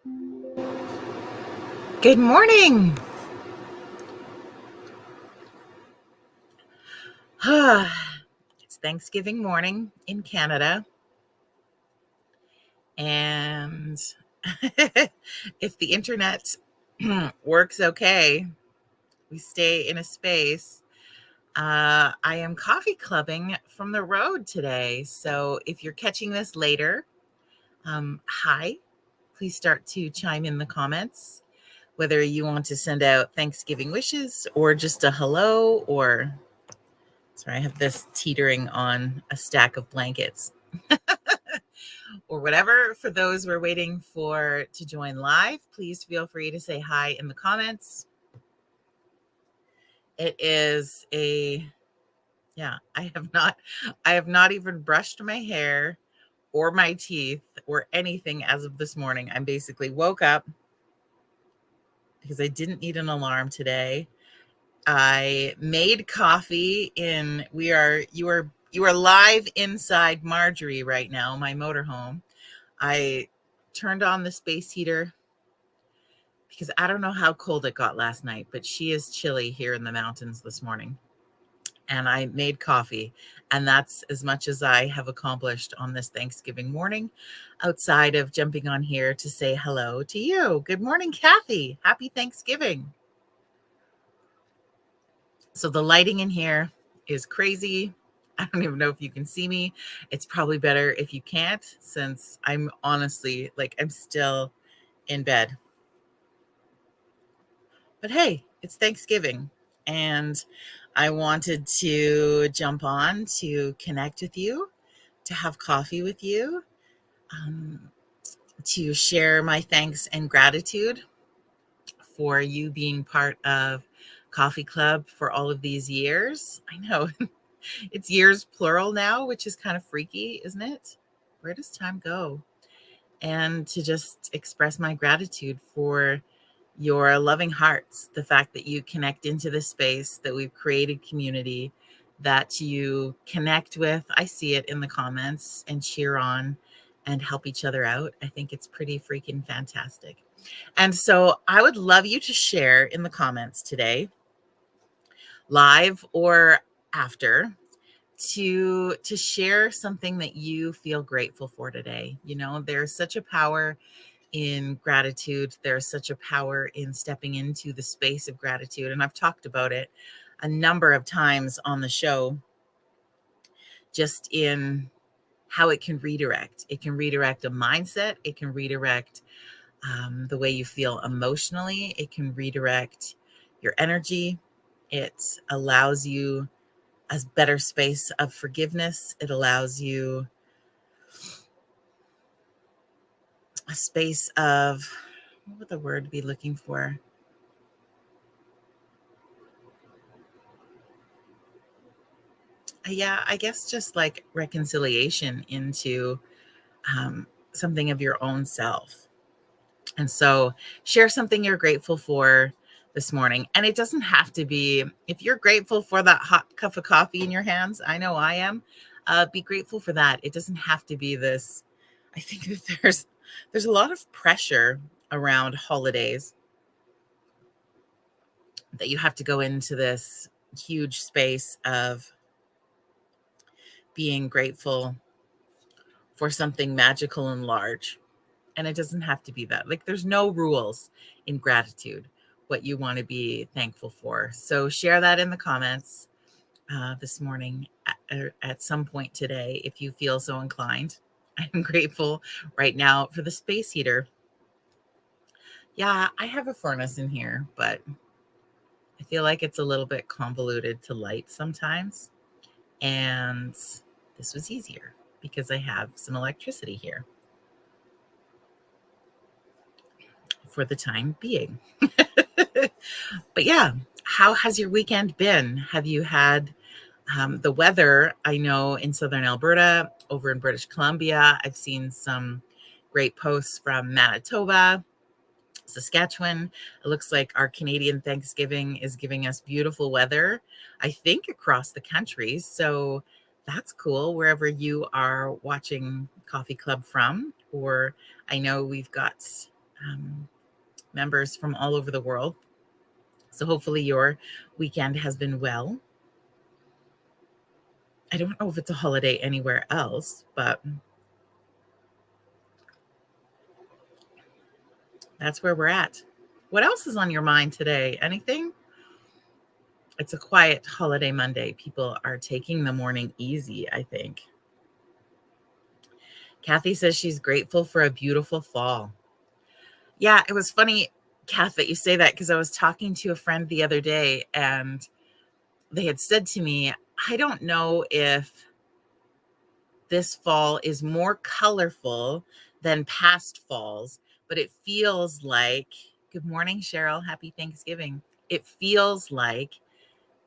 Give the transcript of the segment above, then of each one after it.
Good morning. It's Thanksgiving morning in Canada. And if the internet works okay, we stay in a space. I am coffee clubbing from the road today. So if you're catching this later, hi. Please start to chime in the comments, whether you want to send out Thanksgiving wishes or just a hello or sorry, I have this teetering on a stack of blankets or whatever. For those we're waiting for to join live, please feel free to say hi in the comments. It is I have not even brushed my hair or my teeth or anything as of this morning. I basically woke up because I didn't need an alarm today. I made coffee in you are live inside Marjorie right now, my motorhome. I turned on the space heater because I don't know how cold it got last night, but she is chilly here in the mountains this morning. And I made coffee, and that's as much as I have accomplished on this Thanksgiving morning outside of jumping on here to say hello to you. Good morning, Kathy. Happy Thanksgiving. So the lighting in here is crazy. I don't even know if you can see me. It's probably better if you can't, since I'm honestly I'm still in bed. But hey, it's Thanksgiving, and I wanted to jump on to connect with you, to have coffee with you, um, to share my thanks and gratitude for you being part of Coffee Club for all of these years. I know it's years plural now, which is kind of freaky, isn't it? Where does time go? And to just express my gratitude for your loving hearts, the fact that you connect into the space, that we've created community, that you connect with. I see it in the comments and cheer on and help each other out. I think it's pretty freaking fantastic. And so I would love you to share in the comments today, live or after, to share something that you feel grateful for today. You know, there's such a power in gratitude. There's such a power in stepping into the space of gratitude. And I've talked about it a number of times on the show, just in how it can redirect. It can redirect a mindset. It can redirect the way you feel emotionally. It can redirect your energy. It allows you a better space of forgiveness. It allows you a space of, what would the word be looking for? Yeah, I guess just like reconciliation into something of your own self. And so share something you're grateful for this morning. And it doesn't have to be, if you're grateful for that hot cup of coffee in your hands, I know I am, be grateful for that. It doesn't have to be this. I think that there's a lot of pressure around holidays, that you have to go into this huge space of being grateful for something magical and large. And it doesn't have to be that. Like, there's no rules in gratitude, what you want to be thankful for. So share that in the comments this morning at some point today, if you feel so inclined. I'm grateful right now for the space heater. Yeah, I have a furnace in here, but I feel like it's a little bit convoluted to light sometimes. And this was easier because I have some electricity here for the time being. But yeah, how has your weekend been? Have you had the weather? I know in southern Alberta, over in British Columbia, I've seen some great posts from Manitoba, Saskatchewan. It looks like our Canadian Thanksgiving is giving us beautiful weather, I think, across the country. So that's cool, wherever you are watching Coffee Club from. Or I know we've got members from all over the world. So hopefully your weekend has been well. I don't know if it's a holiday anywhere else, but that's where we're at. What else is on your mind today? Anything? It's a quiet holiday Monday. People are taking the morning easy, I think. Kathy says she's grateful for a beautiful fall. Yeah, it was funny, Kath, that you say that, because I was talking to a friend the other day and they had said to me, I don't know if this fall is more colorful than past falls, but it feels like, good morning, Cheryl. Happy Thanksgiving. It feels like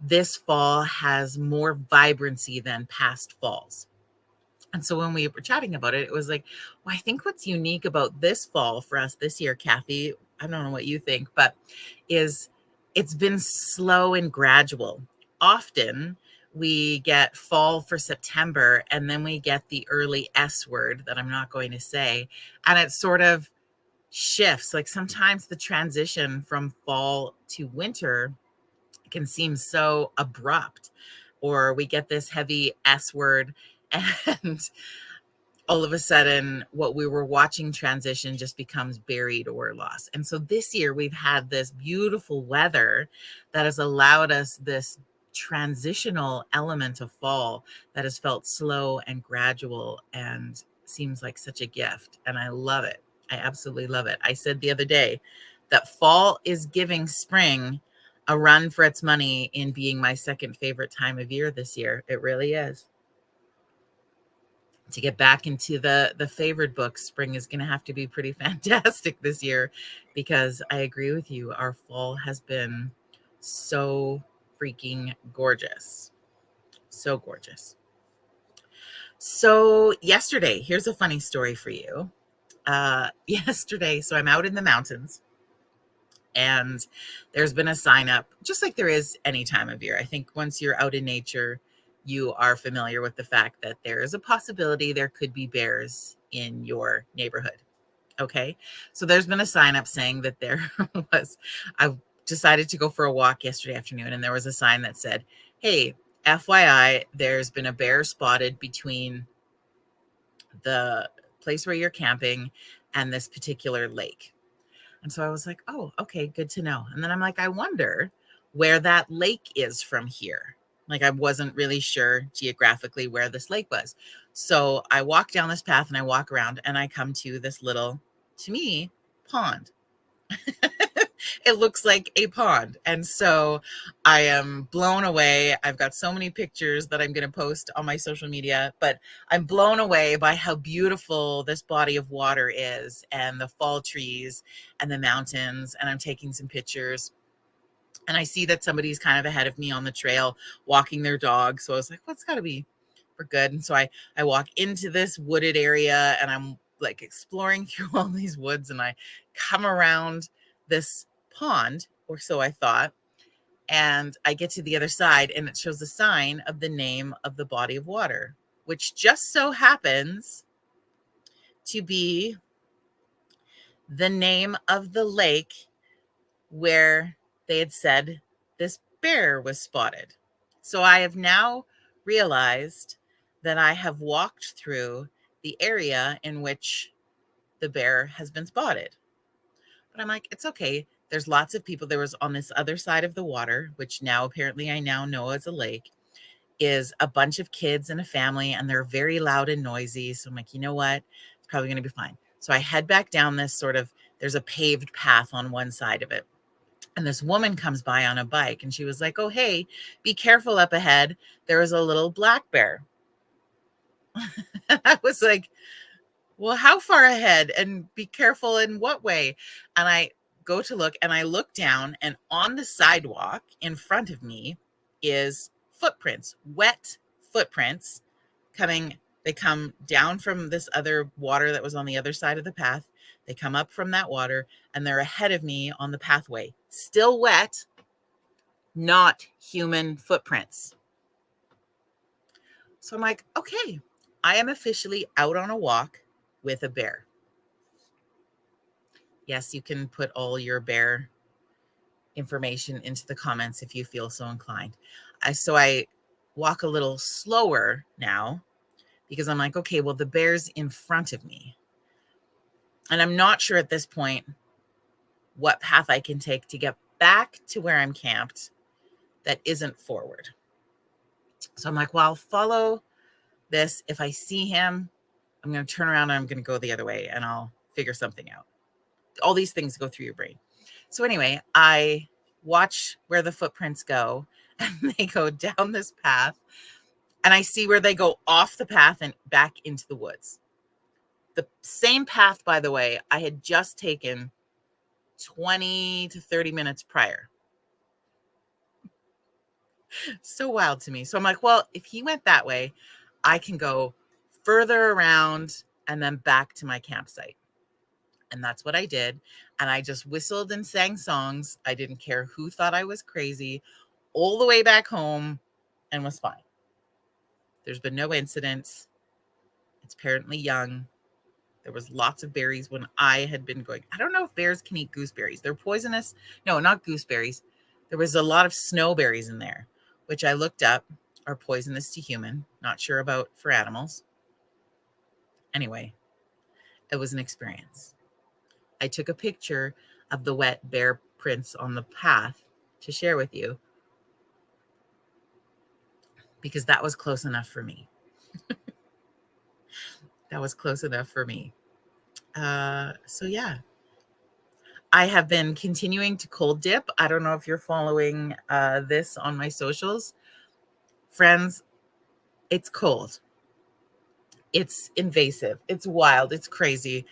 this fall has more vibrancy than past falls. And so when we were chatting about it, it was like, well, I think what's unique about this fall for us this year, Kathy, I don't know what you think, but is it's been slow and gradual. Often we get fall for September and then we get the early S word that I'm not going to say. And it sort of shifts. Like sometimes the transition from fall to winter can seem so abrupt, or we get this heavy S word and all of a sudden what we were watching transition just becomes buried or lost. And so this year we've had this beautiful weather that has allowed us this transitional element of fall that has felt slow and gradual and seems like such a gift. And I love it. I absolutely love it. I said the other day that fall is giving spring a run for its money in being my second favorite time of year this year. It really is. To get back into the favorite books, spring is going to have to be pretty fantastic this year, because I agree with you. Our fall has been so freaking gorgeous. So gorgeous. So yesterday, here's a funny story for you. Yesterday, so I'm out in the mountains and there's been a sign up, just like there is any time of year. I think once you're out in nature, you are familiar with the fact that there is a possibility there could be bears in your neighborhood. Okay. So there's been a sign up saying that there was, I decided to go for a walk yesterday afternoon, and there was a sign that said, hey, FYI, there's been a bear spotted between the place where you're camping and this particular lake. And so I was like, oh, okay, good to know. And then I'm like, I wonder where that lake is from here. Like I wasn't really sure geographically where this lake was. So I walk down this path and I walk around and I come to this little, to me, pond. It looks like a pond. And so I am blown away. I've got so many pictures that I'm going to post on my social media, but I'm blown away by how beautiful this body of water is, and the fall trees and the mountains. And I'm taking some pictures. And I see that somebody's kind of ahead of me on the trail walking their dog. So I was like, well, it's got to be, we're good. And so I walk into this wooded area and I'm like exploring through all these woods, and I come around this pond, or so I thought. And I get to the other side and it shows a sign of the name of the body of water, which just so happens to be the name of the lake where they had said this bear was spotted. So I have now realized that I have walked through the area in which the bear has been spotted. But I'm like, it's okay. There's lots of people. There was on this other side of the water, which now apparently I now know as a lake, is a bunch of kids and a family, and they're very loud and noisy. So I'm like, you know what? It's probably going to be fine. So I head back down this sort of, there's a paved path on one side of it. And this woman comes by on a bike and she was like, oh, hey, be careful up ahead. There is a little black bear. I was like, well, how far ahead, and be careful in what way? And I go to look and I look down, and on the sidewalk in front of me is footprints, wet footprints coming. They come down from this other water that was on the other side of the path. They come up from that water and they're ahead of me on the pathway, still wet, not human footprints. So I'm like, okay, I am officially out on a walk with a bear. Yes, you can put all your bear information into the comments if you feel so inclined. I walk a little slower now because I'm like, okay, well, the bear's in front of me. And I'm not sure at this point what path I can take to get back to where I'm camped that isn't forward. So I'm like, well, I'll follow this. If I see him, I'm going to turn around and I'm going to go the other way and I'll figure something out. All these things go through your brain. So anyway, I watch where the footprints go and they go down this path and I see where they go off the path and back into the woods. The same path, by the way, I had just taken 20 to 30 minutes prior. So wild to me. So I'm like, well, if he went that way, I can go further around and then back to my campsite. And that's what I did. And I just whistled and sang songs. I didn't care who thought I was crazy all the way back home and was fine. There's been no incidents. It's apparently young. There was lots of berries when I had been going. I don't know if bears can eat gooseberries. They're poisonous. No, not gooseberries. There was a lot of snowberries in there, which I looked up are poisonous to human. Not sure about for animals. Anyway, it was an experience. I took a picture of the wet bear prints on the path to share with you because that was close enough for me. That was close enough for me. So yeah, I have been continuing to cold dip. I don't know if you're following this on my socials. Friends, it's cold. It's invasive. It's wild. It's crazy.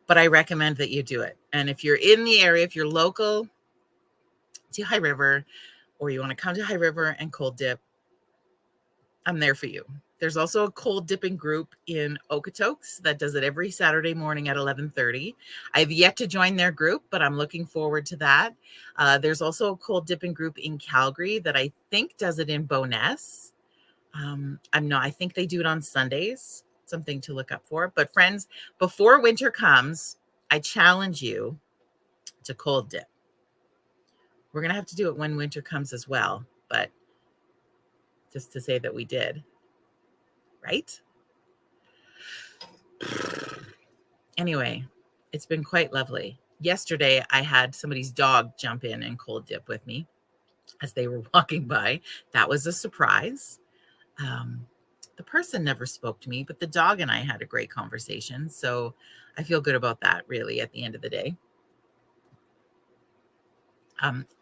But I recommend that you do it. And if you're in the area, if you're local to High River, or you want to come to High River and cold dip, I'm there for you. There's also a cold dipping group in Okotoks that does it every Saturday morning at 11:30. I've yet to join their group, but I'm looking forward to that. There's also a cold dipping group in Calgary that I think does it in Bowness. I think they do it on Sundays. Something to look up for. But friends, before winter comes, I challenge you to cold dip. We're going to have to do it when winter comes as well, but just to say that we did, right? Anyway, it's been quite lovely. Yesterday, I had somebody's dog jump in and cold dip with me as they were walking by. That was a surprise. The person never spoke to me, but the dog and I had a great conversation. So I feel good about that, really, at the end of the day.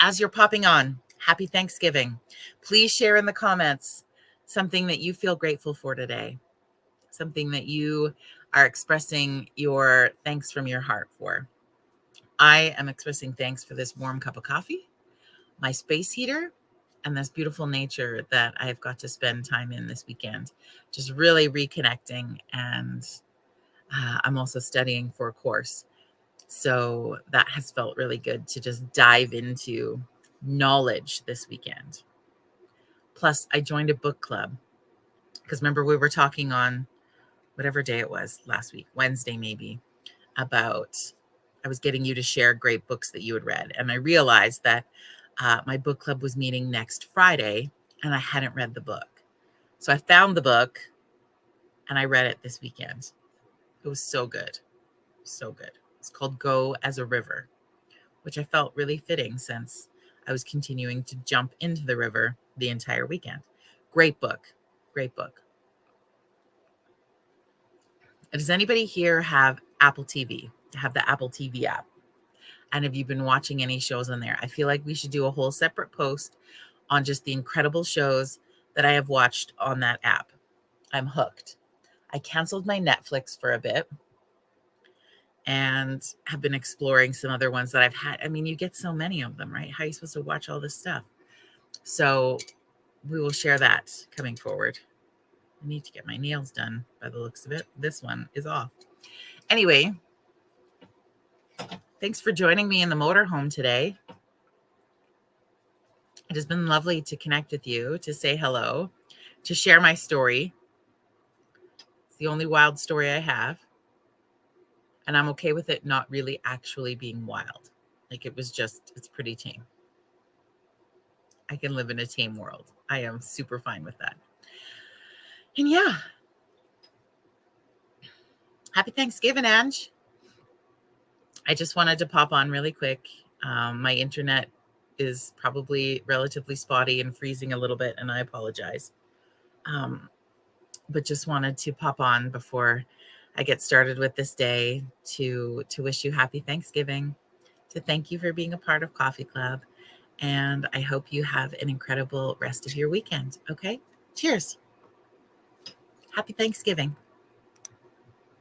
As you're popping on, happy Thanksgiving. Please share in the comments something that you feel grateful for today, something that you are expressing your thanks from your heart for. I am expressing thanks for this warm cup of coffee, my space heater, and this beautiful nature that I've got to spend time in this weekend. Just really reconnecting. And I'm also studying for a course. So that has felt really good to just dive into knowledge this weekend. Plus, I joined a book club because remember, we were talking on whatever day it was last week, Wednesday maybe, about I was getting you to share great books that you had read. And I realized that my book club was meeting next Friday and I hadn't read the book. So I found the book and I read it this weekend. It was so good. So good. It's called Go as a River, which I felt really fitting since I was continuing to jump into the river the entire weekend. Great book. Great book. Does anybody here have Apple TV? Have the Apple TV app? And have you been watching any shows on there? I feel like we should do a whole separate post on just the incredible shows that I have watched on that app. I'm hooked. I canceled my Netflix for a bit and have been exploring some other ones that I've had. I mean, you get so many of them, right? How are you supposed to watch all this stuff? So we will share that coming forward. I need to get my nails done by the looks of it. This one is off. Anyway, thanks for joining me in the motorhome today. It has been lovely to connect with you, to say hello, to share my story. It's the only wild story I have. And I'm okay with it not really actually being wild. Like it's pretty tame. I can live in a tame world. I am super fine with that. And yeah, happy Thanksgiving, Ange. I just wanted to pop on really quick. My internet is probably relatively spotty and freezing a little bit, and I apologize. But just wanted to pop on before I get started with this day to wish you happy Thanksgiving, to thank you for being a part of Coffee Club, and I hope you have an incredible rest of your weekend. Okay? Cheers. Happy Thanksgiving.